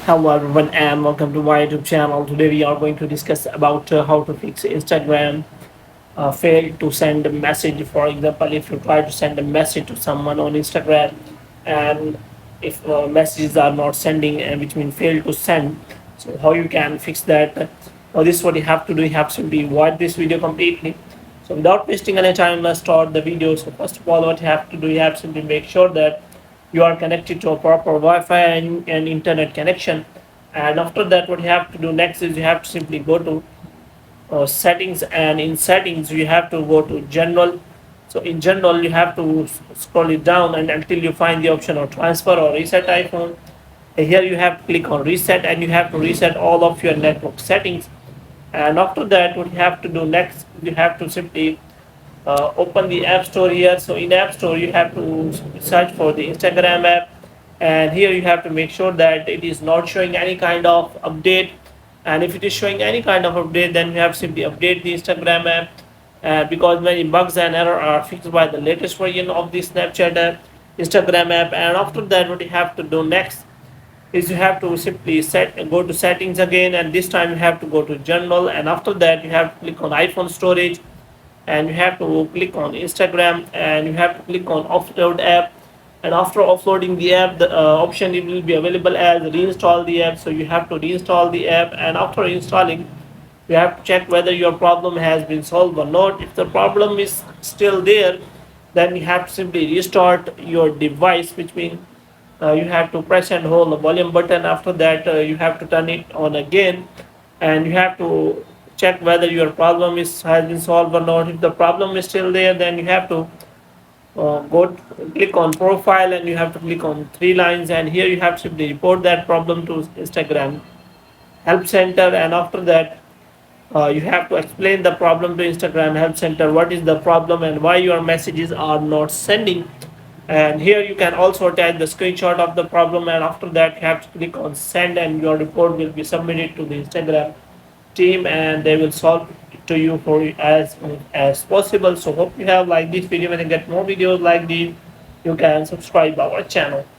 Hello everyone and welcome to my YouTube channel. Today we are going to discuss about how to fix Instagram fail to send a message. For example, if you try to send a message to someone on Instagram and if messages are not sending, and which means fail to send, so how you can fix that? This is what you have to do. You have to simply watch this video completely. So without wasting any time, let's start the video. So first of all, what you have to do, you have to simply make sure that you are connected to a proper Wi-Fi and internet connection. And after that, what you have to do next is you have to simply go to settings, and in settings you have to go to general. So in general you have to scroll it down and until you find the option of transfer or reset iPhone. Here you have to click on reset and you have to reset all of your network settings. And after that, what you have to do next, you have to simply open the app store here. So in app store you have to search for the Instagram app, and here you have to make sure that it is not showing any kind of update. And if it is showing any kind of update, then you have to simply update the Instagram app, because many bugs and error are fixed by the latest version of the Snapchat app, Instagram app. And after that, what you have to do next is you have to simply go to settings again, and this time you have to go to general, and after that you have to click on iPhone storage, and you have to click on Instagram, and you have to click on offload app. And after offloading the app, the option it will be available as reinstall the app. So you have to reinstall the app, and after installing you have to check whether your problem has been solved or not. If the problem is still there, then you have to simply restart your device, which means you have to press and hold the volume button. After that, you have to turn it on again, and you have to check whether your problem has been solved or not. If the problem is still there, then you have to click on profile, and you have to click on three lines, and here you have to simply report that problem to Instagram help center. And after that, you have to explain the problem to Instagram help center, what is the problem and why your messages are not sending. And here you can also attach the screenshot of the problem, and after that you have to click on send, and your report will be submitted to the Instagram team, and they will solve it to you for as possible. So hope you have liked this video. When you get more videos like this, you can subscribe our channel.